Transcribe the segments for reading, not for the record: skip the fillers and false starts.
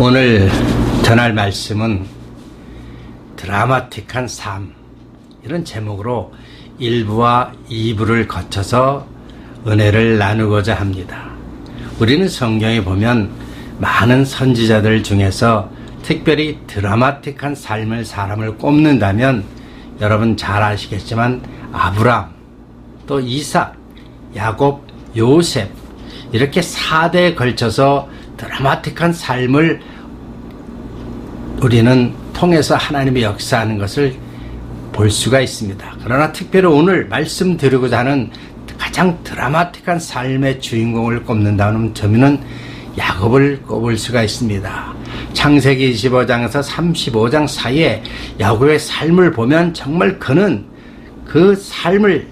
오늘 전할 말씀은 드라마틱한 삶, 이런 제목으로 1부와 2부를 거쳐서 은혜를 나누고자 합니다. 우리는 성경에 보면 많은 선지자들 중에서 특별히 드라마틱한 삶을 사람을 꼽는다면 여러분 잘 아시겠지만 아브람, 또 이삭, 야곱, 요셉, 이렇게 4대에 걸쳐서 드라마틱한 삶을 우리는 통해서 하나님의 역사하는 것을 볼 수가 있습니다. 그러나 특별히 오늘 말씀드리고자 하는 가장 드라마틱한 삶의 주인공을 꼽는다면 저는 야곱을 꼽을 수가 있습니다. 창세기 25장에서 35장 사이에 야곱의 삶을 보면 정말 그는 그 삶을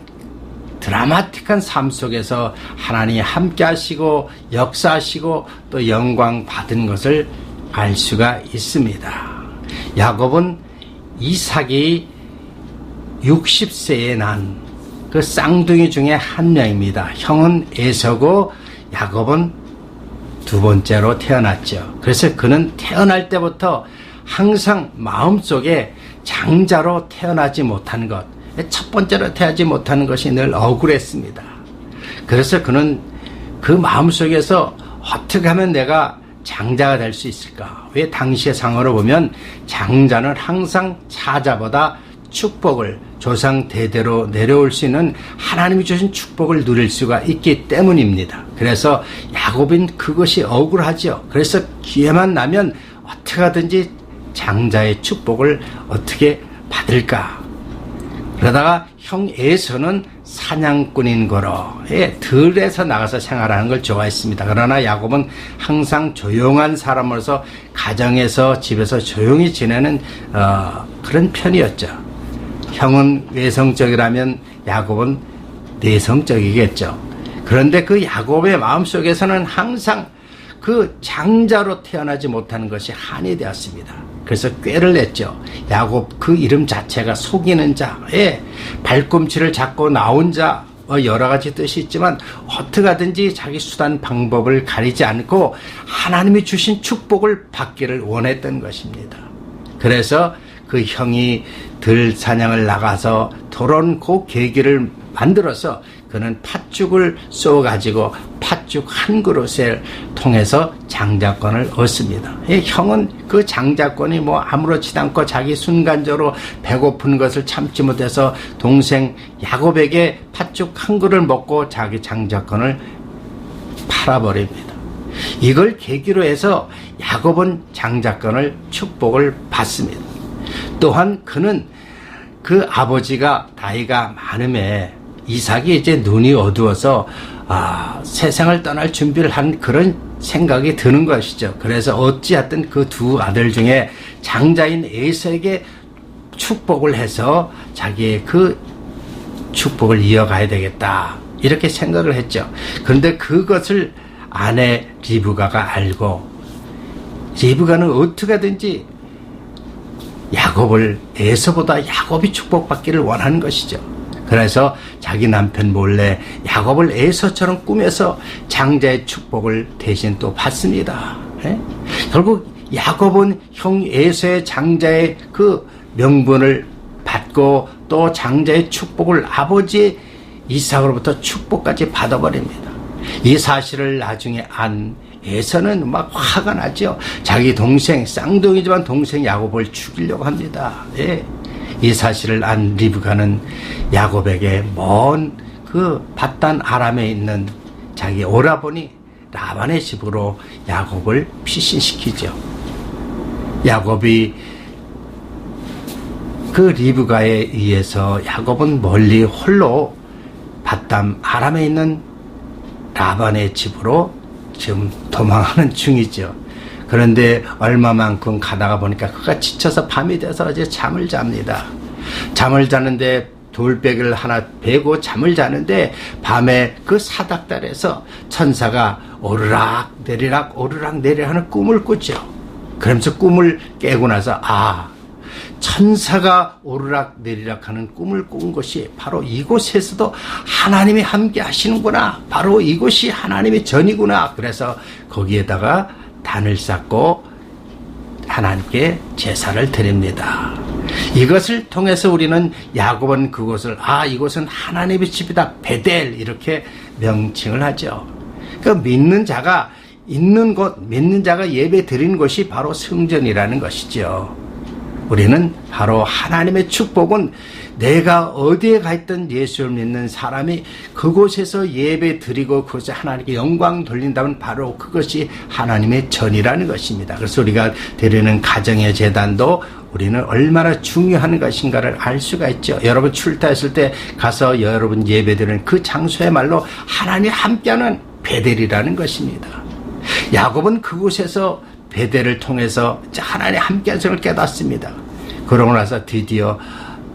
드라마틱한 삶 속에서 하나님이 함께 하시고 역사하시고 또 영광 받은 것을 알 수가 있습니다. 야곱은 이삭이 60세에 난 그 쌍둥이 중에 한 명입니다. 형은 에서고 야곱은 두 번째로 태어났죠. 그래서 그는 태어날 때부터 항상 마음속에 장자로 태어나지 못한 것, 첫 번째로 태어나지 못하는 것이 늘 억울했습니다. 그래서 그는 그 마음속에서 어떻게 하면 내가 장자가 될 수 있을까? 왜 당시의 상으로 보면 장자는 항상 차자보다 축복을 조상 대대로 내려올 수 있는 하나님이 주신 축복을 누릴 수가 있기 때문입니다. 그래서 야곱은 그것이 억울하죠. 그래서 기회만 나면 어떻게 하든지 장자의 축복을 어떻게 받을까? 그러다가 형 에서는 사냥꾼인 거로 들에서 나가서 생활하는 걸 좋아했습니다. 그러나 야곱은 항상 조용한 사람으로서 가정에서 집에서 조용히 지내는 그런 편이었죠. 형은 외성적이라면 야곱은 내성적이겠죠. 그런데 그 야곱의 마음속에서는 항상 그 장자로 태어나지 못하는 것이 한이 되었습니다. 그래서 꾀를 냈죠. 야곱 그 이름 자체가 속이는 자, 발꿈치를 잡고 나온 자, 여러 가지 뜻이 있지만 어떻게 하든지 자기 수단 방법을 가리지 않고 하나님이 주신 축복을 받기를 원했던 것입니다. 그래서 그 형이 들 사냥을 나가서 돌아온 그 계기를 만들어서 그는 팥죽을 쏘가지고 팥죽 한 그릇을 통해서 장자권을 얻습니다. 형은 그 장자권이 아무렇지도 않고 자기 순간적으로 배고픈 것을 참지 못해서 동생 야곱에게 팥죽 한 그릇을 먹고 자기 장자권을 팔아버립니다. 이걸 계기로 해서 야곱은 장자권을 축복을 받습니다. 또한 그는 그 아버지가 나이가 많음에 이삭이 이제 눈이 어두워서 세상을 떠날 준비를 한 그런 생각이 드는 것이죠. 그래서 어찌하든 그 두 아들 중에 장자인 에서에게 축복을 해서 자기의 그 축복을 이어가야 되겠다, 이렇게 생각을 했죠. 그런데 그것을 아내 리브가가 알고 리브가는 어떻게 하든지 야곱을 에서보다 야곱이 축복받기를 원하는 것이죠. 그래서 자기 남편 몰래 야곱을 에서처럼 꾸며서 장자의 축복을 대신 또 받습니다. 결국 야곱은 형 에서의 장자의 그 명분을 받고 또 장자의 축복을 아버지 이삭으로부터 축복까지 받아버립니다. 이 사실을 나중에 안 에서는 막 화가 나죠. 자기 동생, 쌍둥이지만 동생 야곱을 죽이려고 합니다. 이 사실을 안 리브가는 야곱에게 먼 그 밧단 아람에 있는 자기 오라버니 라반의 집으로 야곱을 피신시키죠. 야곱이 그 리브가에 의해서 야곱은 멀리 홀로 밧단 아람에 있는 라반의 집으로 지금 도망하는 중이죠. 그런데 얼마만큼 가다가 보니까 그가 지쳐서 밤이 돼서 이제 잠을 잡니다. 잠을 자는데 돌베개를 하나 베고 잠을 자는데 밤에 그 사닥달에서 천사가 오르락 내리락 오르락 내리락 하는 꿈을 꾸죠. 그러면서 꿈을 깨고 나서 천사가 오르락 내리락 하는 꿈을 꾼 것이 바로 이곳에서도 하나님이 함께 하시는구나, 바로 이곳이 하나님의 전이구나. 그래서 거기에다가 단을 쌓고 하나님께 제사를 드립니다. 이것을 통해서 우리는 야곱은 그곳을 이곳은 하나님의 집이다 베델 이렇게 명칭을 하죠. 그 믿는 자가 있는 곳, 믿는 자가 예배 드리는 곳이 바로 성전이라는 것이죠. 우리는 바로 하나님의 축복은 내가 어디에 가 있든 예수를 믿는 사람이 그곳에서 예배 드리고 그곳에 하나님께 영광 돌린다면 바로 그것이 하나님의 전이라는 것입니다. 그래서 우리가 드리는 가정의 제단도 우리는 얼마나 중요한 것인가를 알 수가 있죠. 여러분 출타했을 때 가서 여러분 예배 드리는 그 장소야말로 하나님 함께하는 베델이라는 것입니다. 야곱은 그곳에서 베델을 통해서 하나님 함께하심을 깨닫습니다. 그러고 나서 드디어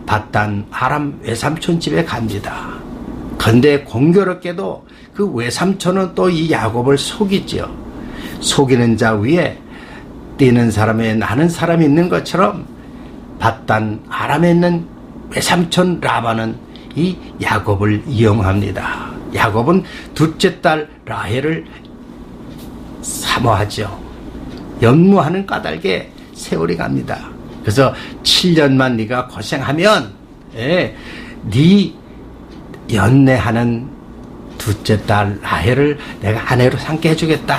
밧단 아람 외삼촌 집에 갑니다. 그런데 공교롭게도 그 외삼촌은 또 이 야곱을 속이죠. 속이는 자 위에 뛰는 사람에 나는 사람이 있는 것처럼 밧단 아람에 있는 외삼촌 라반은 이 야곱을 이용합니다. 야곱은 둘째 딸 라헬을 사모하죠. 연무하는 까닭에 세월이 갑니다. 그래서 7년만 네가 고생하면 네 연애하는 둘째 딸 라헬을 내가 아내로 삼게 해주겠다.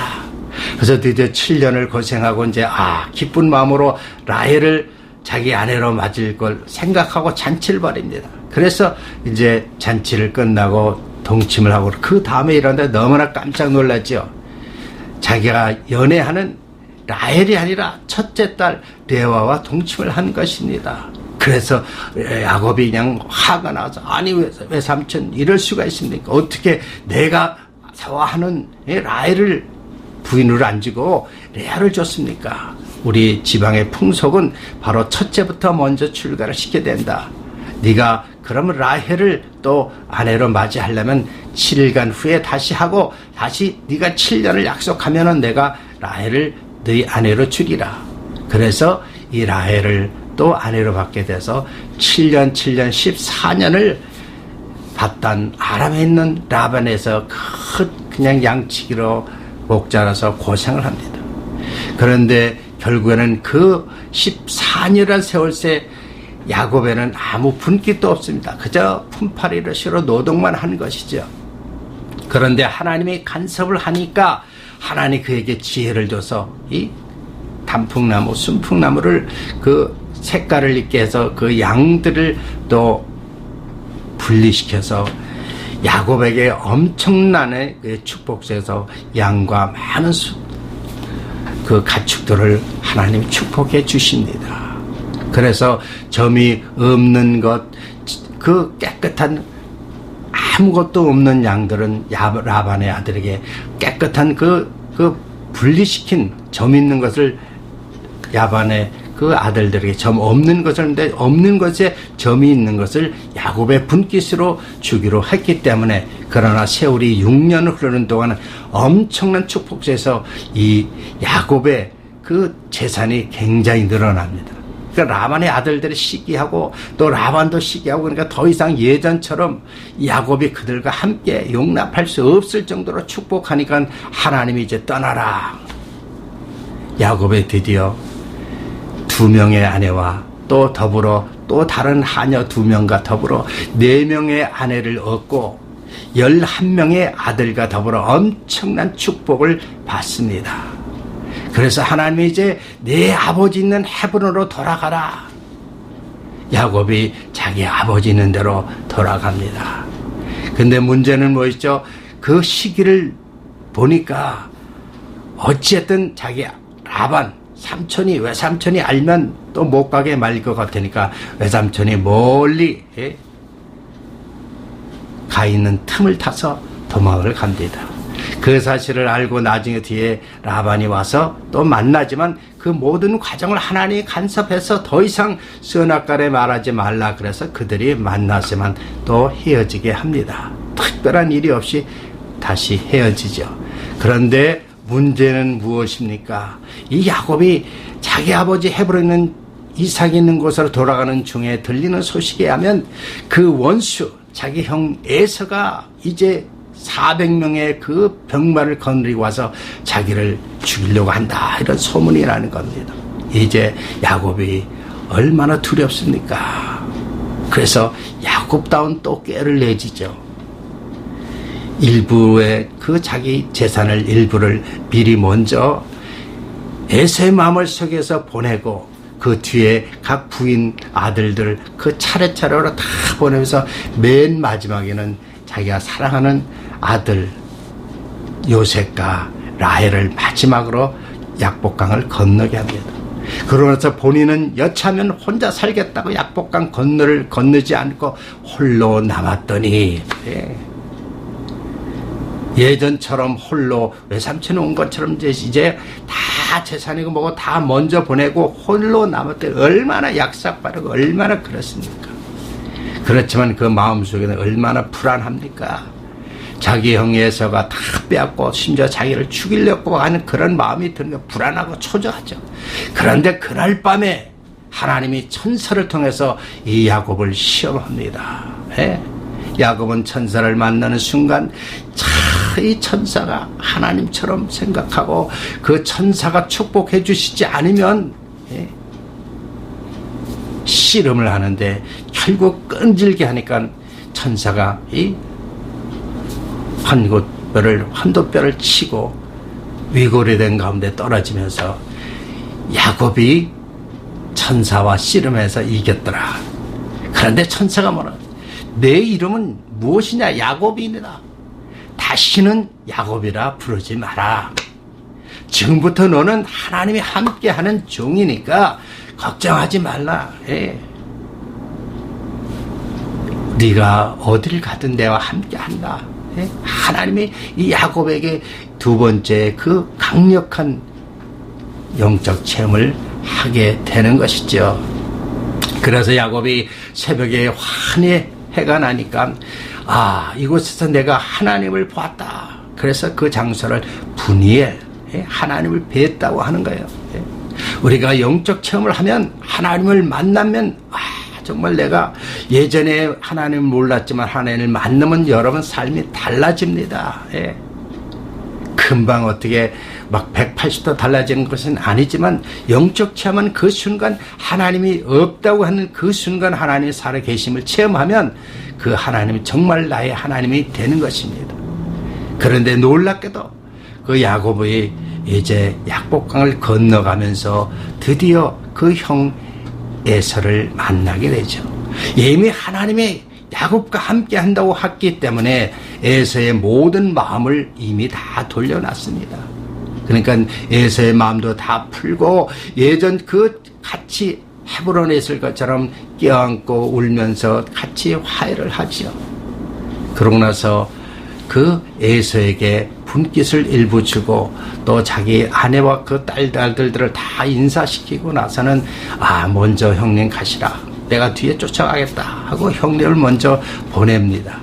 그래서 드디어 7년을 고생하고 이제 기쁜 마음으로 라헬을 자기 아내로 맞을 걸 생각하고 잔치를 벌입니다. 그래서 이제 잔치를 끝나고 동침을 하고 그 다음에 일어났는데 너무나 깜짝 놀랐죠. 자기가 연애하는 라헬이 아니라 첫째 딸 레아와 동침을 한 것입니다. 그래서 야곱이 그냥 화가 나서 왜 삼촌 이럴 수가 있습니까? 어떻게 내가 사와하는 라헬을 부인으로 안 주고 레아를 줬습니까? 우리 지방의 풍속은 바로 첫째부터 먼저 출가를 시켜야 된다. 네가 그러면 라헬을 또 아내로 맞이하려면 7일간 후에 다시 하고 다시 네가 7년을 약속하면은 내가 라헬을 네 아내로 주리라. 그래서 이 라헬을 또 아내로 받게 돼서 7년 14년을 밧단 아람에 있는 라반에서 그냥 양치기로 목 자라서 고생을 합니다. 그런데 결국에는 그 14년이라는 세월새 야곱에는 아무 분깃도 없습니다. 그저 품팔이를 실어 노동만 하는 것이죠. 그런데 하나님이 간섭을 하니까 하나님 그에게 지혜를 줘서 이 단풍나무, 순풍나무를 그 색깔을 있게 해서 그 양들을 또 분리시켜서 야곱에게 엄청난 축복해서 양과 많은 그 가축들을 하나님이 축복해 주십니다. 그래서 점이 없는 것, 그 깨끗한 아무것도 없는 양들은 라반의 아들에게 깨끗한 그 분리시킨 점 있는 것을 야반의 그 아들들에게 점 없는 것을 근데 없는 것에 점이 있는 것을 야곱의 분깃으로 주기로 했기 때문에 그러나 세월이 6년을 흐르는 동안 엄청난 축복에서 이 야곱의 그 재산이 굉장히 늘어납니다. 그러니까 라반의 아들들이 시기하고 또 라반도 시기하고 그러니까 더 이상 예전처럼 야곱이 그들과 함께 용납할 수 없을 정도로 축복하니까 하나님이 이제 떠나라. 야곱의 드디어 2명의 아내와 또 더불어 또 다른 하녀 2명과 더불어 4명의 아내를 얻고 11명의 아들과 더불어 엄청난 축복을 받습니다. 그래서 하나님이 이제 내 아버지 있는 헤브론으로 돌아가라. 야곱이 자기 아버지 있는 대로 돌아갑니다. 근데 문제는 뭐였죠? 그 시기를 보니까 어찌했든 자기 라반 외삼촌이 알면 또 못 가게 말릴 것 같으니까 외삼촌이 멀리 가 있는 틈을 타서 도망을 갑니다. 그 사실을 알고 나중에 뒤에 라반이 와서 또 만나지만 그 모든 과정을 하나님이 간섭해서 더 이상 선악간에 말하지 말라 그래서 그들이 만났지만 또 헤어지게 합니다. 특별한 일이 없이 다시 헤어지죠. 그런데 문제는 무엇입니까? 이 야곱이 자기 아버지 헤브론에 있는 이삭이 있는 곳으로 돌아가는 중에 들리는 소식에 하면 그 원수 자기 형 에서가 이제 400명의 그 병마를 거느리고 와서 자기를 죽이려고 한다 이런 소문이 나는 겁니다. 이제 야곱이 얼마나 두렵습니까? 그래서 야곱다운 또 꾀를 내지죠. 일부의 그 자기 재산을 일부를 미리 먼저 에서의 마음을 속여서 보내고 그 뒤에 각 부인 아들들 그 차례차례로 다 보내면서 맨 마지막에는 자기가 사랑하는 아들 요셉과 라헬을 마지막으로 약복강을 건너게 합니다. 그러면서 본인은 여차하면 혼자 살겠다고 약복강 건너지 않고 홀로 남았더니 예전처럼 홀로 외삼촌이 온 것처럼 이제 다 재산이고 뭐고 다 먼저 보내고 홀로 남았더니 얼마나 약삭빠르고 얼마나 그렇습니까? 그렇지만 그 마음속에는 얼마나 불안합니까? 자기 형 에서가 다 빼앗고 심지어 자기를 죽이려고 하는 그런 마음이 드는 게 불안하고 초조하죠. 그런데 그날 밤에 하나님이 천사를 통해서 이 야곱을 시험합니다. 야곱은 천사를 만나는 순간 이 천사가 하나님처럼 생각하고 그 천사가 축복해 주시지 않으면 씨름을 하는데 결국 끈질게 하니까 천사가 이 환도뼈를 치고 위골이 가운데 떨어지면서 야곱이 천사와 씨름해서 이겼더라. 그런데 천사가 뭐라? 내 이름은 무엇이냐? 야곱이니라. 다시는 야곱이라 부르지 마라. 지금부터 너는 하나님이 함께하는 종이니까 걱정하지 말라. 네가 어딜 가든 내와 함께한다. 하나님이 이 야곱에게 두 번째 그 강력한 영적 체험을 하게 되는 것이죠. 그래서 야곱이 새벽에 환히 해가 나니까 이곳에서 내가 하나님을 보았다. 그래서 그 장소를 분이엘, 하나님을 뵀다고 하는 거예요. 우리가 영적 체험을 하면 하나님을 만나면 정말 내가 예전에 하나님을 몰랐지만 하나님을 만나면 여러분 삶이 달라집니다. 금방 어떻게 막 180도 달라지는 것은 아니지만 영적 체험은 그 순간 하나님이 없다고 하는 그 순간 하나님이 살아계심을 체험하면 그 하나님이 정말 나의 하나님이 되는 것입니다. 그런데 놀랍게도 그 야곱이 이제 약복강을 건너가면서 드디어 그 형 에서를 만나게 되죠. 이미 하나님의 야곱과 함께 한다고 했기 때문에 에서의 모든 마음을 이미 다 돌려놨습니다. 그러니까 에서의 마음도 다 풀고 예전 그 같이 헤브론에 있을 것처럼 껴안고 울면서 같이 화해를 하죠. 그러고 나서 그 에서에게 분깃을 일부 주고 또 자기 아내와 그 딸들을 다 인사시키고 나서는 먼저 형님 가시라. 내가 뒤에 쫓아가겠다 하고 형님을 먼저 보냅니다.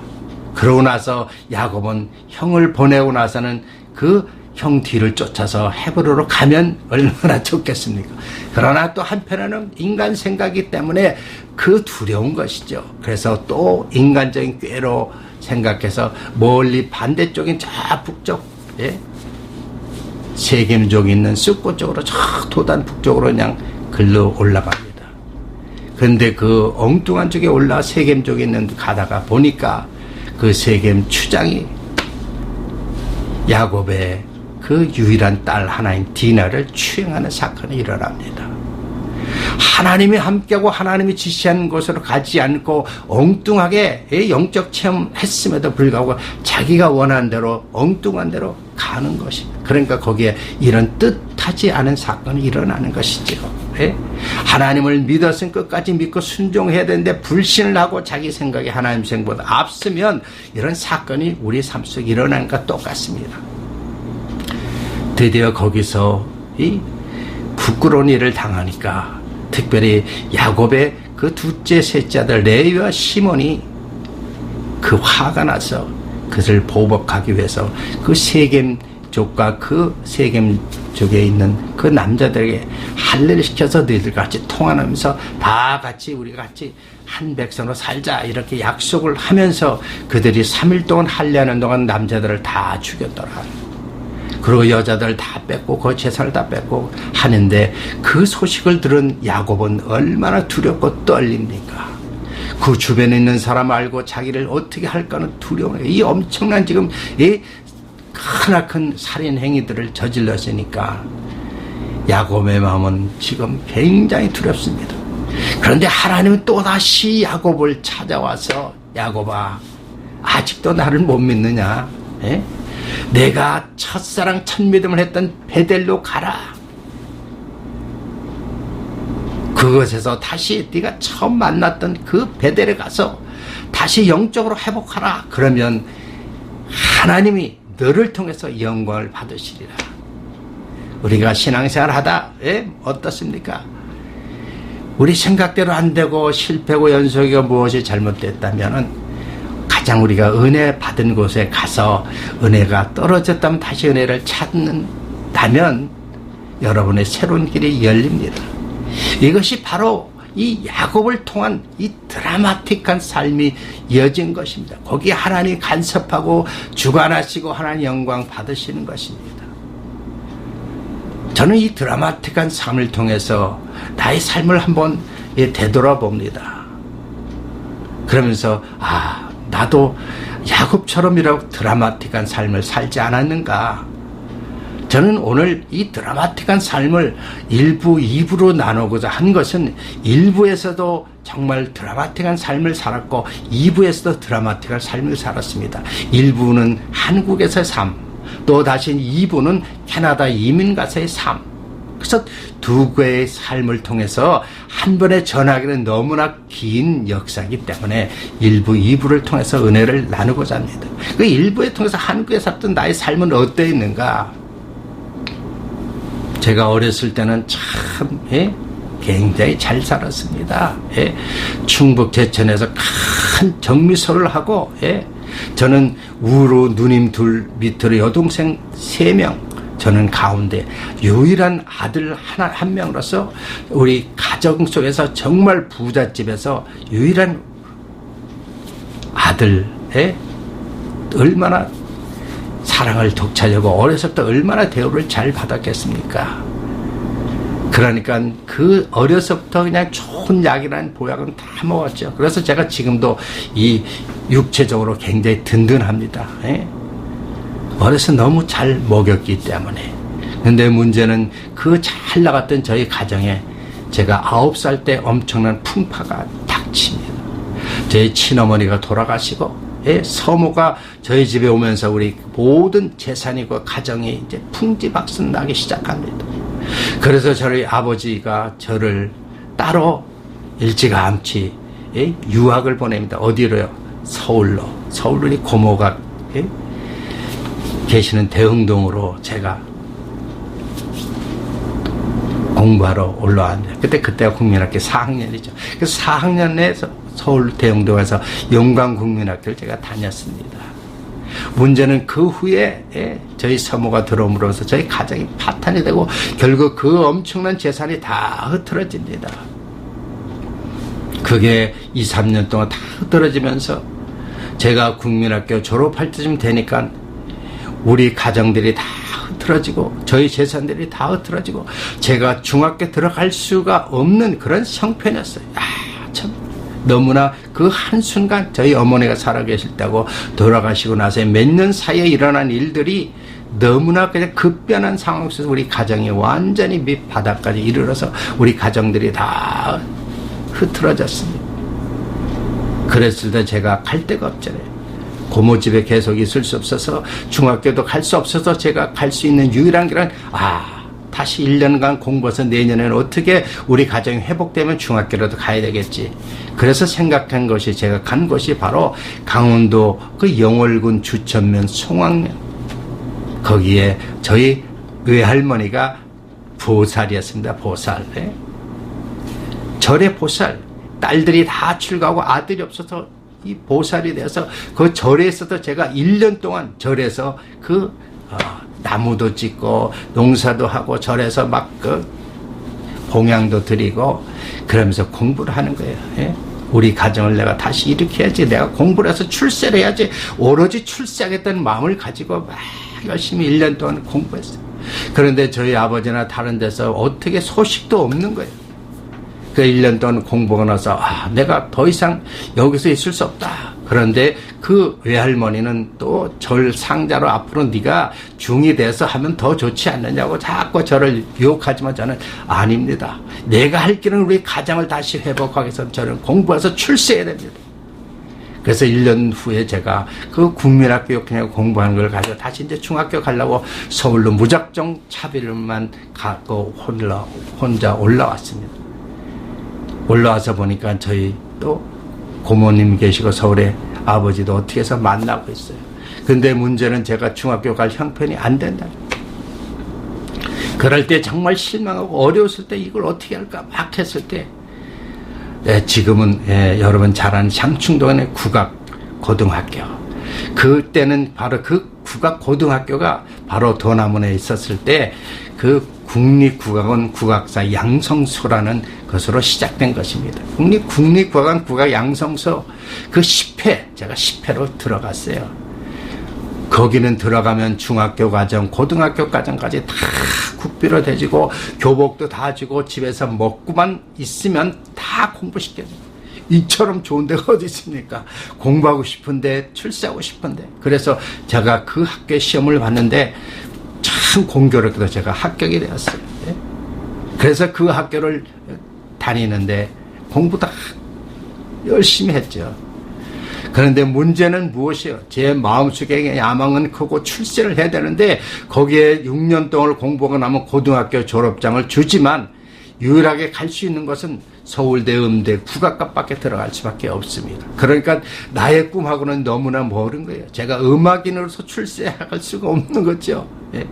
그러고 나서 야곱은 형을 보내고 나서는 그 형 뒤를 쫓아서 헤브론으로 가면 얼마나 좋겠습니까? 그러나 또 한편에는 인간 생각이기 때문에 그 두려운 것이죠. 그래서 또 인간적인 꾀로 생각해서 멀리 반대쪽인 저 북쪽 세겜족이 있는 쑥고 쪽으로 저 도단 북쪽으로 그냥 글로 올라갑니다. 그런데 그 엉뚱한 쪽에 올라 세겜 쪽에 있는 가다가 보니까 그 세겜 추장이 야곱의 그 유일한 딸 하나인 디나를 추행하는 사건이 일어납니다. 하나님이 함께하고 하나님이 지시하는 곳으로 가지 않고 엉뚱하게 영적 체험했음에도 불구하고 자기가 원하는 대로 엉뚱한 대로 가는 것이, 그러니까 거기에 이런 뜻하지 않은 사건이 일어나는 것이죠. 하나님을 믿었으면 끝까지 믿고 순종해야 되는데 불신을 하고 자기 생각이 하나님 생각보다 앞서면 이런 사건이 우리 삶 속에 일어나는 것과 똑같습니다. 드디어 거기서 이 부끄러운 일을 당하니까 특별히 야곱의 그 둘째 셋째 아들 레위와 시몬이 그 화가 나서 그것을 보복하기 위해서 그 세겜족과 그 세겜족에 있는 그 남자들에게 할례를 시켜서 너희들 같이 통화하면서 다 같이 우리가 같이 한 백성으로 살자 이렇게 약속을 하면서 그들이 3일 동안 할례하는 동안 남자들을 다 죽였더라. 그리고 여자들 다 뺏고 그 재산을 다 뺏고 하는데 그 소식을 들은 야곱은 얼마나 두렵고 떨립니까? 그 주변에 있는 사람 알고 자기를 어떻게 할까는 두려워요. 이 엄청난 지금 이 크나큰 살인 행위들을 저질렀으니까 야곱의 마음은 지금 굉장히 두렵습니다. 그런데 하나님은 또다시 야곱을 찾아와서 야곱아, 아직도 나를 못 믿느냐? 에? 내가 첫사랑 첫 믿음을 했던 베델로 가라. 그것에서 다시 네가 처음 만났던 그 베델에 가서 다시 영적으로 회복하라. 그러면 하나님이 너를 통해서 영광을 받으시리라. 우리가 신앙생활 하다 어떻습니까? 우리 생각대로 안 되고 실패고 연속이고 무엇이 잘못됐다면은 가장 우리가 은혜 받은 곳에 가서 은혜가 떨어졌다면 다시 은혜를 찾는다면 여러분의 새로운 길이 열립니다. 이것이 바로 이 야곱을 통한 이 드라마틱한 삶이 이어진 것입니다. 거기에 하나님이 간섭하고 주관하시고 하나님 영광 받으시는 것입니다. 저는 이 드라마틱한 삶을 통해서 나의 삶을 한번 되돌아봅니다. 그러면서 나도 야곱처럼 이렇게 드라마틱한 삶을 살지 않았는가. 저는 오늘 이 드라마틱한 삶을 1부, 2부로 나누고자 한 것은 1부에서도 정말 드라마틱한 삶을 살았고 2부에서도 드라마틱한 삶을 살았습니다. 1부는 한국에서의 삶, 또 다시 2부는 캐나다 이민 가서의 삶. 그래서 두 개의 삶을 통해서 한 번에 전하기는 너무나 긴 역사이기 때문에 1부, 2부를 통해서 은혜를 나누고자 합니다. 그 1부에 통해서 한국에 살던 나의 삶은 어떠했는가? 제가 어렸을 때는 참 굉장히 잘 살았습니다. 충북 제천에서 큰 정미소를 하고 저는 우로 누님 둘 밑으로 여동생 3명, 저는 가운데 유일한 아들 한 명으로서 우리 가정 속에서 정말 부잣집에서 유일한 아들 얼마나 사랑을 독차지하고 어렸을 때 얼마나 대우를 잘 받았겠습니까? 그러니까 그 어려서부터 그냥 좋은 약이라는 보약은 다 먹었죠. 그래서 제가 지금도 이 육체적으로 굉장히 든든합니다. 어려서 너무 잘 먹였기 때문에. 근데 문제는 그 잘 나갔던 저희 가정에 제가 9살 때 엄청난 풍파가 닥칩니다. 저희 친어머니가 돌아가시고 서모가 저희 집에 오면서 우리 모든 재산이고 가정이 이제 풍지박산 나기 시작합니다. 그래서 저희 아버지가 저를 따로 일찌감치 유학을 보냅니다. 어디로요? 서울로. 서울로 고모가 계시는 대흥동으로 제가 공부하러 올라왔는데 그때가 국민학교 4학년이죠. 그래서 4학년에서 서울 대흥동에서 영광국민학교를 제가 다녔습니다. 문제는 그 후에 저희 서모가 들어옴으로써 저희 가정이 파탄이 되고 결국 그 엄청난 재산이 다 흐트러집니다. 그게 2, 3년 동안 다 흐트러지면서 제가 국민학교 졸업할 때쯤 되니까 우리 가정들이 다 흐트러지고 저희 재산들이 다 흐트러지고 제가 중학교 들어갈 수가 없는 그런 형편이었어요. 참 너무나 그 한순간 저희 어머니가 살아계실 때하고 돌아가시고 나서 몇 년 사이에 일어난 일들이 너무나 그냥 급변한 상황 속에서 우리 가정이 완전히 밑바닥까지 이르러서 우리 가정들이 다 흐트러졌습니다. 그랬을 때 제가 갈 데가 없잖아요. 고모 집에 계속 있을 수 없어서 중학교도 갈 수 없어서 제가 갈 수 있는 유일한 길은 다시 1년간 공부해서 내년에는 어떻게 우리 가정이 회복되면 중학교라도 가야 되겠지. 그래서 생각한 것이 제가 간 곳이 바로 강원도 그 영월군 주천면 송악면. 거기에 저희 외할머니가 보살이었습니다. 보살. 절의 보살. 딸들이 다 출가하고 아들이 없어서 이 보살이 돼서 그 절에서도 제가 1년 동안 절에서 나무도 짓고 농사도 하고 절에서 막 봉양도 드리고 그러면서 공부를 하는 거예요. 우리 가정을 내가 다시 일으켜야지. 내가 공부를 해서 출세를 해야지. 오로지 출세하겠다는 마음을 가지고 막 열심히 1년 동안 공부했어요. 그런데 저희 아버지나 다른 데서 어떻게 소식도 없는 거예요. 그 1년 동안 공부하고 나서 내가 더 이상 여기서 있을 수 없다. 그런데 그 외할머니는 또 절 상자로 앞으로 네가 중이 돼서 하면 더 좋지 않느냐고 자꾸 저를 유혹하지만 저는 아닙니다. 내가 할 길은 우리 가정을 다시 회복하기 위해서 저는 공부해서 출세해야 됩니다. 그래서 1년 후에 제가 그 국민학교 6학년 공부하는 걸 가지고 다시 이제 중학교 가려고 서울로 무작정 차비를만 갖고 혼자 올라왔습니다. 올라와서 보니까 저희 또 고모님 계시고 서울에 아버지도 어떻게 해서 만나고 있어요. 근데 문제는 제가 중학교 갈 형편이 안 된다. 그럴 때 정말 실망하고 어려웠을 때 이걸 어떻게 할까 막 했을 때 지금은 여러분 잘 아는 장충동의 국악고등학교, 그때는 바로 그 국악고등학교가 바로 도남원에 있었을 때 그 국립국악원 국악사 양성소라는 것으로 시작된 것입니다. 국립국악원 국악 양성소 그 10회, 제가 10회로 들어갔어요. 거기는 들어가면 중학교 과정, 고등학교 과정까지 다 국비로 대주고 교복도 다 주고 집에서 먹고만 있으면 다 공부시켜줘요. 이처럼 좋은 데가 어디 있습니까? 공부하고 싶은데, 출세하고 싶은데. 그래서 제가 그 학교에 시험을 봤는데 참 공교롭게도 제가 합격이 되었어요. 그래서 그 학교를 다니는데 공부도 열심히 했죠. 그런데 문제는 무엇이에요? 제 마음속에 야망은 크고 출세를 해야 되는데 거기에 6년 동안 공부하고 나면 고등학교 졸업장을 주지만 유일하게 갈 수 있는 것은 서울대, 음대, 국악과밖에 들어갈 수밖에 없습니다. 그러니까 나의 꿈하고는 너무나 멀은 거예요. 제가 음악인으로서 출세할 수가 없는 거죠. 예.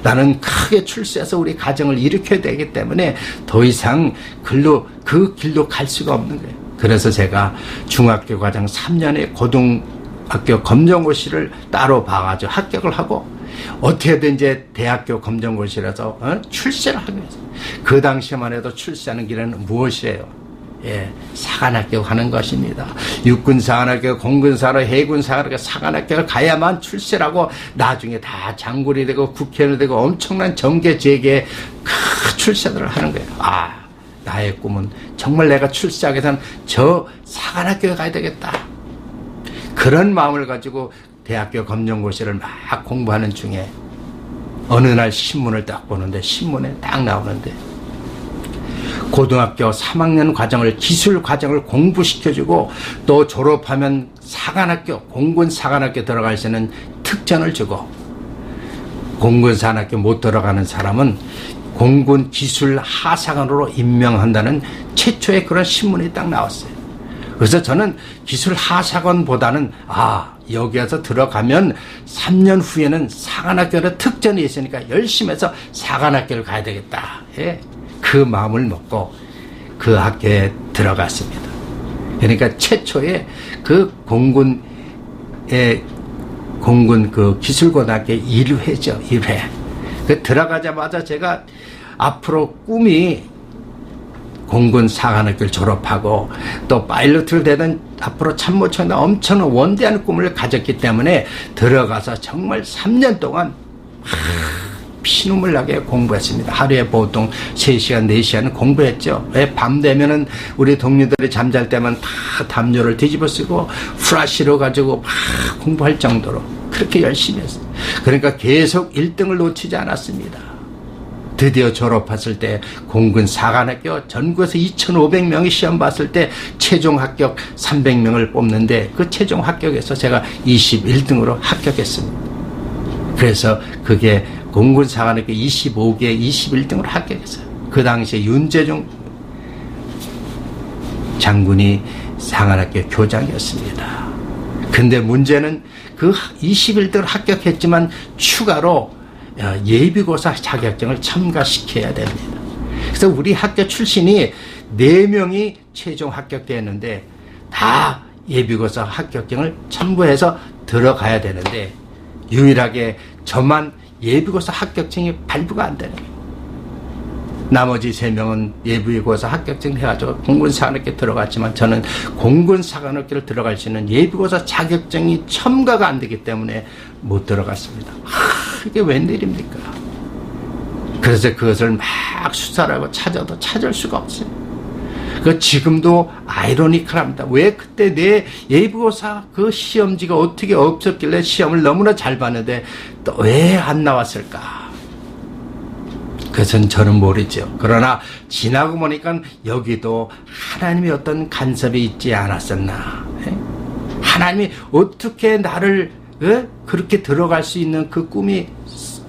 나는 크게 출세해서 우리 가정을 일으켜야 되기 때문에 더 이상 그 길로 갈 수가 없는 거예요. 그래서 제가 중학교 과정 3년의 고등학교 검정고시를 따로 봐가지고 합격을 하고 어떻게든 이제 대학교 검정고시라서 출세를 하기 위해서 그 당시만 해도 출세하는 길은 무엇이에요? 사관학교 가는 것입니다. 육군사관학교, 공군사관학교, 해군사관학교, 사관학교를 가야만 출세라고 나중에 다 장군이 되고 국회의원이 되고 엄청난 정계 재계에 큰 출세를 하는 거예요. 나의 꿈은 정말 내가 출세하기 위해서는 저 사관학교에 가야 되겠다. 그런 마음을 가지고 대학교 검정고시를 막 공부하는 중에 어느 날 신문을 딱 보는데 신문에 딱 나오는데 고등학교 3학년 과정을 기술 과정을 공부시켜주고 또 졸업하면 사관학교 공군 사관학교 들어갈 수 있는 특전을 주고 공군 사관학교 못 들어가는 사람은 공군 기술 하사관으로 임명한다는 최초의 그런 신문이 딱 나왔어요. 그래서 저는 기술 하사관보다는 여기 와서 들어가면 3년 후에는 사관학교로 특전이 있으니까 열심히 해서 사관학교를 가야 되겠다. 그 마음을 먹고 그 학교에 들어갔습니다. 그러니까 최초의 그 공군 그 기술고등학교 1회죠. 1회. 그 들어가자마자 제가 앞으로 꿈이 공군 사관학교를 졸업하고 또 파일럿을 되던 앞으로 참모총장 엄청난 원대한 꿈을 가졌기 때문에 들어가서 정말 3년 동안 피눈물 나게 공부했습니다. 하루에 보통 3시간, 4시간 공부했죠. 밤 되면은 우리 동료들이 잠잘 때만 다 담요를 뒤집어 쓰고 프라시로 가지고 막 공부할 정도로 그렇게 열심히 했어요. 그러니까 계속 1등을 놓치지 않았습니다. 드디어 졸업했을 때 공군 사관학교 전국에서 2,500명이 시험 봤을 때 최종 합격 300명을 뽑는데 그 최종 합격에서 제가 21등으로 합격했습니다. 그래서 그게 공군 사관학교 25개에 21등으로 합격했어요. 그 당시에 윤재중 장군이 사관학교 교장이었습니다. 근데 문제는 그 21등을 합격했지만 추가로 예비고사 자격증을 첨가시켜야 됩니다. 그래서 우리 학교 출신이 4명이 최종 합격되었는데 다 예비고사 합격증을 첨부해서 들어가야 되는데 유일하게 저만 예비고사 합격증이 발부가 안 되는 거예요. 나머지 3명은 예비고사 합격증 해가지고 공군사관학교 들어갔지만 저는 공군사관학교를 들어갈 수 있는 예비고사 자격증이 첨가가 안 되기 때문에 못 들어갔습니다. 이게 웬일입니까? 그래서 그것을 막 수사를 하고 찾아도 찾을 수가 없어요. 그 지금도 아이러니컬합니다. 왜 그때 내 예비고사 그 시험지가 어떻게 없었길래 시험을 너무나 잘 봤는데 또 왜 안 나왔을까? 그것은 저는 모르죠. 그러나 지나고 보니까 여기도 하나님의 어떤 간섭이 있지 않았었나. 하나님이 어떻게 나를 그렇게 들어갈 수 있는 그 꿈이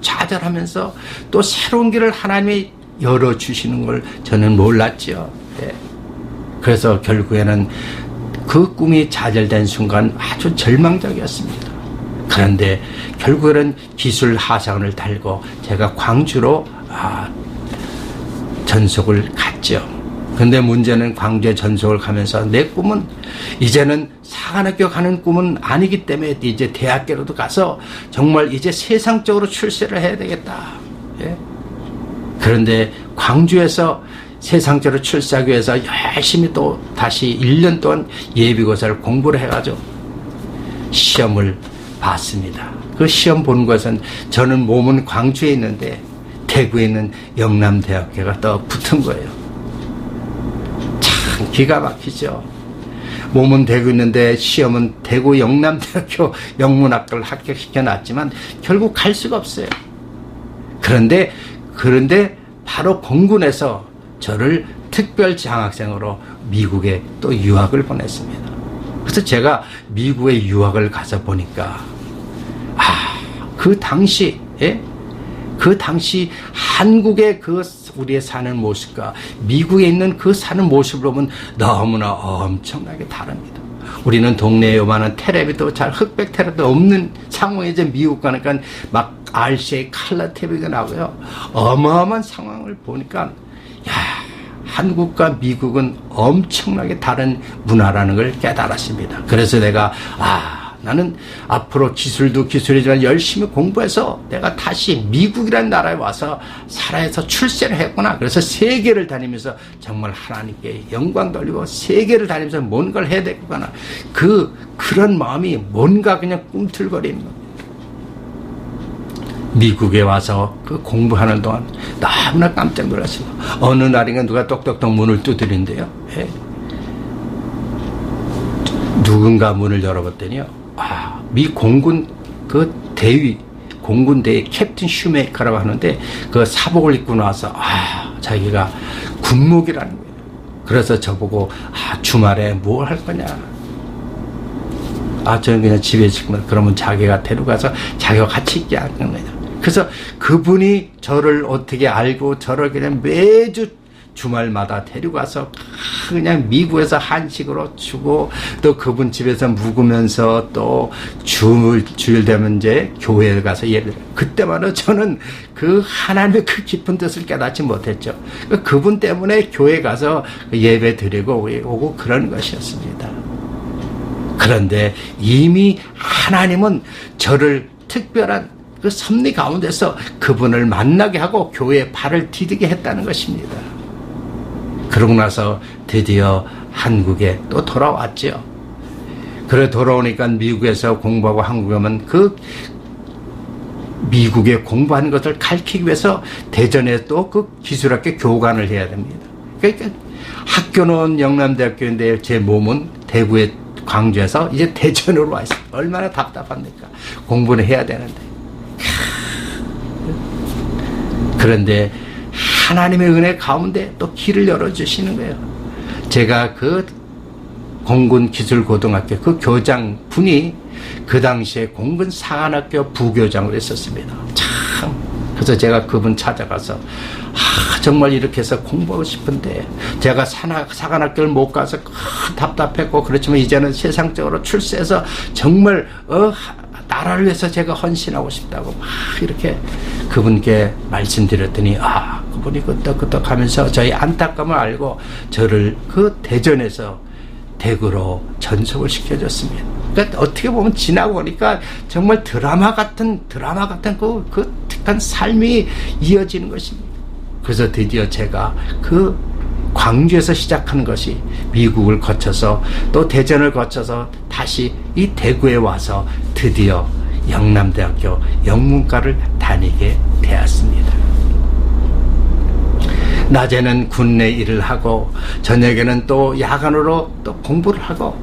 좌절하면서 또 새로운 길을 하나님이 열어주시는 걸 저는 몰랐죠. 그래서 결국에는 그 꿈이 좌절된 순간 아주 절망적이었습니다. 그런데 결국에는 기술 하상을 달고 제가 광주로 전속을 갔죠. 근데 문제는 광주에 전속을 가면서 내 꿈은 이제는 사관학교 가는 꿈은 아니기 때문에 이제 대학교로도 가서 정말 이제 세상적으로 출세를 해야 되겠다. 그런데 광주에서 세상적으로 출세하기 위해서 열심히 또 다시 1년 동안 예비고사를 공부를 해가지고 시험을 봤습니다. 그 시험 본 것은 저는 몸은 광주에 있는데 대구에 있는 영남대학교가 또 붙은 거예요. 참 기가 막히죠. 몸은 대구 있는데 시험은 대구 영남대학교 영문학과를 합격시켜놨지만 결국 갈 수가 없어요. 그런데 바로 공군에서 저를 특별 장학생으로 미국에 또 유학을 보냈습니다. 그래서 제가 미국에 유학을 가서 보니까 그 당시 한국의 그 우리의 사는 모습과 미국에 있는 그 사는 모습을 보면 너무나 엄청나게 다릅니다. 우리는 동네에 요만한 텔레비도 잘 흑백 텔레비도 없는 상황에 이제 미국 가니까 막 RCA 칼라 TV가 나고요. 어마어마한 상황을 보니까 한국과 미국은 엄청나게 다른 문화라는 걸 깨달았습니다. 그래서 내가 나는 앞으로 기술도 기술이지만 열심히 공부해서 내가 다시 미국이라는 나라에 와서 살아서 출세를 했구나. 그래서 세계를 다니면서 정말 하나님께 영광 돌리고 세계를 다니면서 뭔가를 해야 되겠구나. 그런 마음이 뭔가 그냥 꿈틀거리는 겁니다. 미국에 와서 그 공부하는 동안 너무나 깜짝 놀랐습니다. 어느 날인가 누가 똑똑똑 문을 두드린대요. 누군가 문을 열어봤더니요. 미 공군 그 대위, 공군 대위 캡틴 슈메이커라고 하는데 그 사복을 입고 나와서 자기가 군목이라는 거예요. 그래서 저보고 주말에 뭘 할 거냐. 저는 그냥 집에 있으면 그러면 자기가 데려가서 자기가 같이 있게 하는 거예요. 그래서 그분이 저를 어떻게 알고 저를 그냥 매주 주말마다 데려가서 그냥 미국에서 한식으로 주고 또 그분 집에서 묵으면서 또 주일 되면 이제 교회에 가서 예배를 그때마다 저는 그 하나님의 그 깊은 뜻을 깨닫지 못했죠. 그분 때문에 교회 가서 예배 드리고 오고 그런 것이었습니다. 그런데 이미 하나님은 저를 특별한 그 섭리 가운데서 그분을 만나게 하고 교회에 발을 디디게 했다는 것입니다. 그러고 나서 드디어 한국에 또 돌아왔죠. 그래 돌아오니까 미국에서 공부하고 한국에 오면 그 미국에 공부하는 것을 가르치기 위해서 대전에 또 그 기술학교 교관을 해야 됩니다. 그러니까 학교는 영남대학교인데 제 몸은 대구에 광주에서 이제 대전으로 와 있어요. 얼마나 답답합니까? 공부는 해야 되는데. 그런데 하나님의 은혜 가운데 또 길을 열어주시는 거예요. 제가 그 공군기술고등학교 그 교장 분이 그 당시에 공군 사관학교 부교장을 했었습니다. 참. 그래서 제가 그분 찾아가서 정말 이렇게 해서 공부하고 싶은데 제가 사관학교를 못 가서 답답했고 그렇지만 이제는 세상적으로 출세해서 정말 나라를 위해서 제가 헌신하고 싶다고 막 이렇게 그분께 말씀드렸더니 그분이 끄떡끄떡 하면서 저희 안타까움을 알고 저를 그 대전에서 대구로 전속을 시켜줬습니다. 그러니까 어떻게 보면 지나고 보니까 정말 드라마 같은 그 특한 삶이 이어지는 것입니다. 그래서 드디어 제가 그 광주에서 시작하는 것이 미국을 거쳐서 또 대전을 거쳐서 다시 이 대구에 와서 드디어 영남대학교 영문과를 다니게 되었습니다. 낮에는 군내 일을 하고 저녁에는 또 야간으로 또 공부를 하고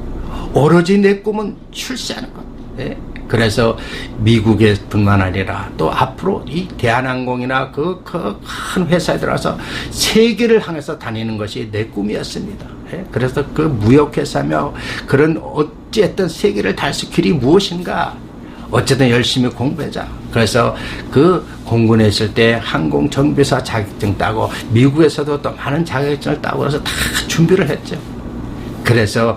오로지 내 꿈은 출세하는 것. 예? 그래서 미국에 뿐만 아니라 또 앞으로 이 대한항공이나 그 큰 회사에 들어가서 세계를 향해서 다니는 것이 내 꿈이었습니다. 예? 그래서 그 무역회사며 그런 어쨌든 세계를 달수 길이 무엇인가? 어쨌든 열심히 공부하자. 그래서 그 공군에 있을 때 항공정비사 자격증 따고 미국에서도 또 많은 자격증을 따고 그래서 다 준비를 했죠. 그래서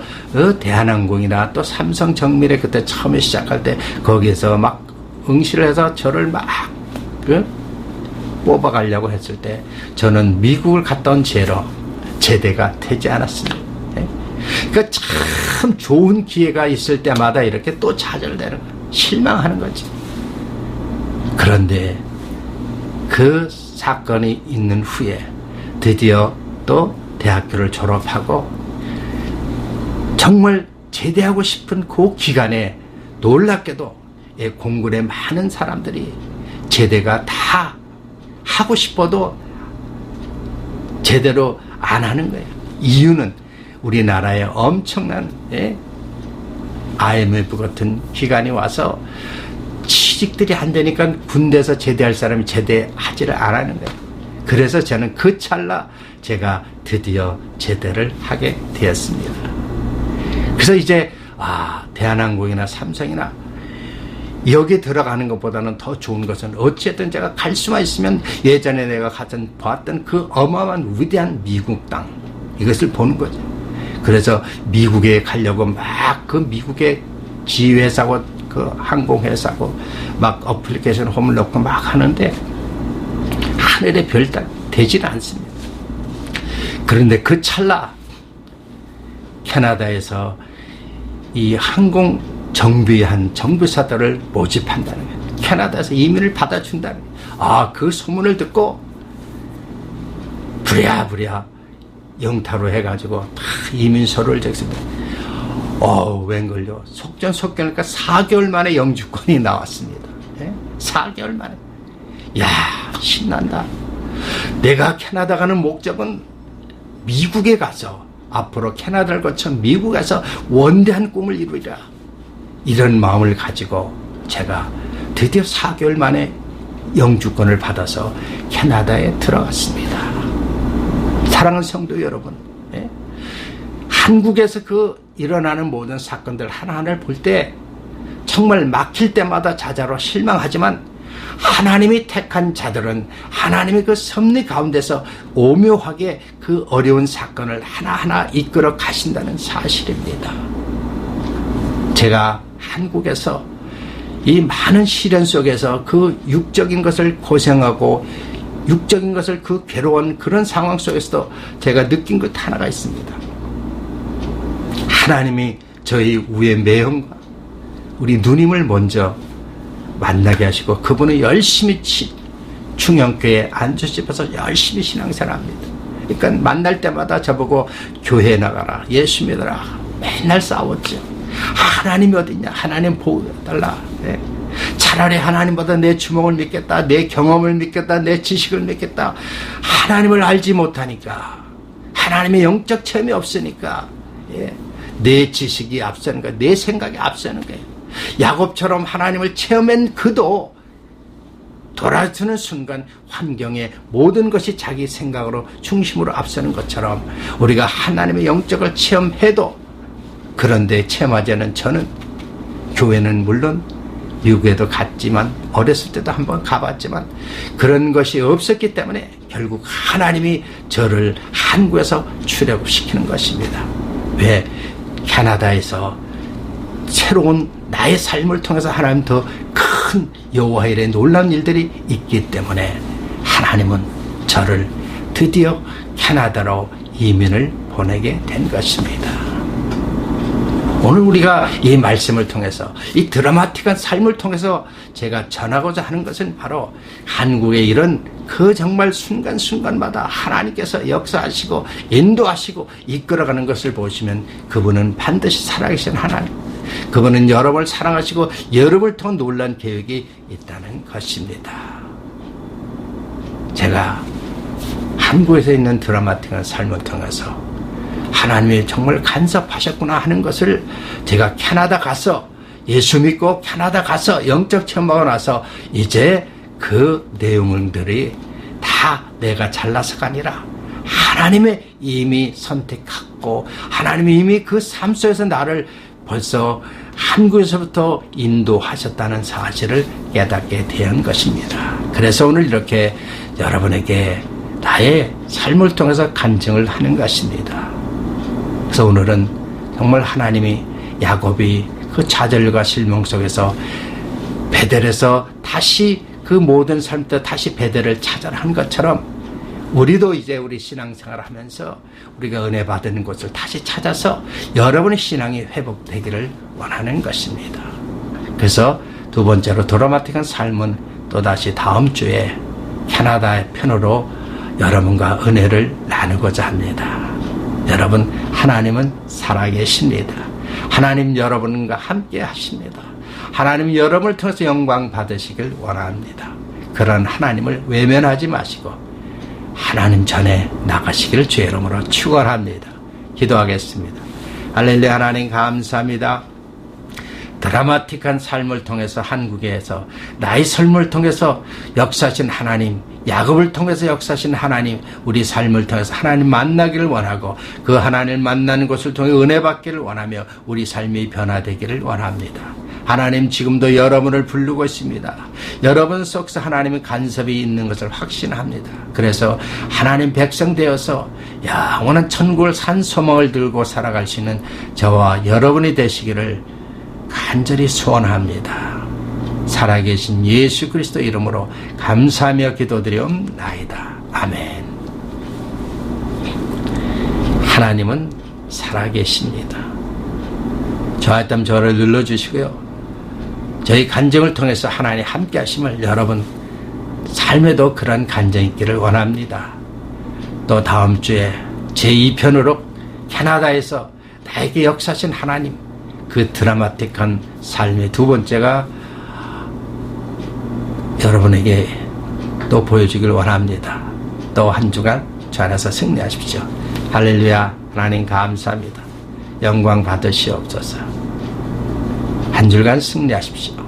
대한항공이나 또 삼성정밀에 그때 처음에 시작할 때 거기에서 막 응시를 해서 저를 막 뽑아가려고 했을 때 저는 미국을 갔다 온 죄로 제대가 되지 않았습니다. 그러니까 참 좋은 기회가 있을 때마다 이렇게 또 좌절되는 거예요. 실망하는 거지. 그런데 그 사건이 있는 후에 드디어 또 대학교를 졸업하고 정말 제대하고 싶은 그 기간에 놀랍게도 공군의 많은 사람들이 제대가 다 하고 싶어도 제대로 안 하는 거예요. 이유는 우리나라에 엄청난 IMF 같은 기관이 와서 취직들이 안 되니까 군대에서 제대할 사람이 제대하지를 안 하는 거예요. 그래서 저는 그 찰나 제가 드디어 제대를 하게 되었습니다. 그래서 이제 대한항공이나 삼성이나 여기 들어가는 것보다는 더 좋은 것은 어쨌든 제가 갈 수만 있으면 예전에 내가 봤던 그 어마어마한 위대한 미국 땅 이것을 보는 거죠. 그래서 미국에 가려고 막 그 미국의 지회사고 그 항공회사고 막 어플리케이션 홈을 넣고 막 하는데 하늘의 별 따라 되지는 않습니다. 그런데 그 찰나 캐나다에서 이 항공 정비한 정비사들을 모집한다는 거예요. 캐나다에서 이민을 받아준다는 거예요. 그 소문을 듣고 부랴부랴 영타로 해가지고 다 이민서를 적습니다. 웬걸요. 속전속결하니까 4개월 만에 영주권이 나왔습니다. 4개월 만에. 야, 신난다. 내가 캐나다 가는 목적은 미국에 가서 앞으로 캐나다를 거쳐 미국에서 원대한 꿈을 이루리라. 이런 마음을 가지고 제가 드디어 4개월 만에 영주권을 받아서 캐나다에 들어갔습니다. 사랑하는 성도 여러분, 한국에서 일어나는 모든 사건들 하나하나를 볼 때 정말 막힐 때마다 자자로 실망하지만 하나님이 택한 자들은 하나님의 그 섭리 가운데서 오묘하게 그 어려운 사건을 하나하나 이끌어 가신다는 사실입니다. 제가 한국에서 이 많은 시련 속에서 그 육적인 것을 고생하고 육적인 것을 그 괴로운 그런 상황 속에서도 제가 느낀 것 하나가 있습니다. 하나님이 저희 우의 매형과 우리 누님을 먼저 만나게 하시고 그분은 열심히 충영교회에 앉으셔서 열심히 신앙생활합니다. 그러니까 만날 때마다 저보고 교회에 나가라, 예수 믿어라 맨날 싸웠죠. 하나님이 어디냐, 하나님 보호해달라. 차라리 하나님보다 내 주먹을 믿겠다, 내 경험을 믿겠다, 내 지식을 믿겠다. 하나님을 알지 못하니까, 하나님의 영적 체험이 없으니까 내 지식이 앞서는 거야, 내 생각이 앞서는 거예요. 야곱처럼 하나님을 체험한 그도 돌아서는 순간 환경의 모든 것이 자기 생각으로 중심으로 앞서는 것처럼 우리가 하나님의 영적을 체험해도, 그런데 체험하지 않은 저는 교회는 물론 미국에도 갔지만 어렸을 때도 한번 가봤지만 그런 것이 없었기 때문에 결국 하나님이 저를 한국에서 출애굽시키는 것입니다. 왜? 캐나다에서 새로운 나의 삶을 통해서 하나님 더 큰 여호와 일의 놀라운 일들이 있기 때문에 하나님은 저를 드디어 캐나다로 이민을 보내게 된 것입니다. 오늘 우리가 이 말씀을 통해서 이 드라마틱한 삶을 통해서 제가 전하고자 하는 것은 바로 한국의 이런 그 정말 순간순간마다 하나님께서 역사하시고 인도하시고 이끌어가는 것을 보시면 그분은 반드시 살아계신 하나님, 그분은 여러분을 사랑하시고 여러분을 통한 놀란 계획이 있다는 것입니다. 제가 한국에서 있는 드라마틱한 삶을 통해서 하나님이 정말 간섭하셨구나 하는 것을 제가 캐나다 가서 예수 믿고 캐나다 가서 영적 체험하고 나서 이제 그 내용들이 다 내가 잘나서가 아니라 하나님의 이미 선택하고 하나님이 이미 그 삶 속에서 나를 벌써 한국에서부터 인도하셨다는 사실을 깨닫게 된 것입니다. 그래서 오늘 이렇게 여러분에게 나의 삶을 통해서 간증을 하는 것입니다. 그래서 오늘은 정말 하나님이 야곱이 그 좌절과 실망 속에서 베델에서 다시 그 모든 삶 때 다시 베델을 찾아라 한 것처럼 우리도 이제 우리 신앙생활을 하면서 우리가 은혜 받는 곳을 다시 찾아서 여러분의 신앙이 회복되기를 원하는 것입니다. 그래서 두 번째로 드라마틱한 삶은 또다시 다음 주에 캐나다의 편으로 여러분과 은혜를 나누고자 합니다. 여러분, 하나님은 살아계십니다. 하나님 여러분과 함께 하십니다. 하나님 여러분을 통해서 영광 받으시길 원합니다. 그런 하나님을 외면하지 마시고 하나님 전에 나가시기를 주의 이름으로 축원합니다. 기도하겠습니다. 할렐루야. 하나님 감사합니다. 드라마틱한 삶을 통해서 한국에서 나의 삶을 통해서 역사하신 하나님, 야곱을 통해서 역사하신 하나님, 우리 삶을 통해서 하나님 만나기를 원하고 그 하나님을 만나는 것을 통해 은혜 받기를 원하며 우리 삶이 변화되기를 원합니다. 하나님 지금도 여러분을 부르고 있습니다. 여러분 속에서 하나님의 간섭이 있는 것을 확신합니다. 그래서 하나님 백성 되어서 영원한 천국을 산 소망을 들고 살아갈 수 있는 저와 여러분이 되시기를 간절히 소원합니다. 살아계신 예수 그리스도 이름으로 감사하며 기도드리옵나이다. 아멘. 하나님은 살아계십니다. 저하였다면 저를 눌러주시고요. 저희 간증을 통해서 하나님 함께 하심을 여러분 삶에도 그런 간증이 있기를 원합니다. 또 다음 주에 제2편으로 캐나다에서 나에게 역사하신 하나님, 그 드라마틱한 삶의 두 번째가 여러분에게 또 보여주길 원합니다. 또 한 주간 주 안에서 승리하십시오. 할렐루야. 하나님 감사합니다. 영광 받으시옵소서. 한 주간 승리하십시오.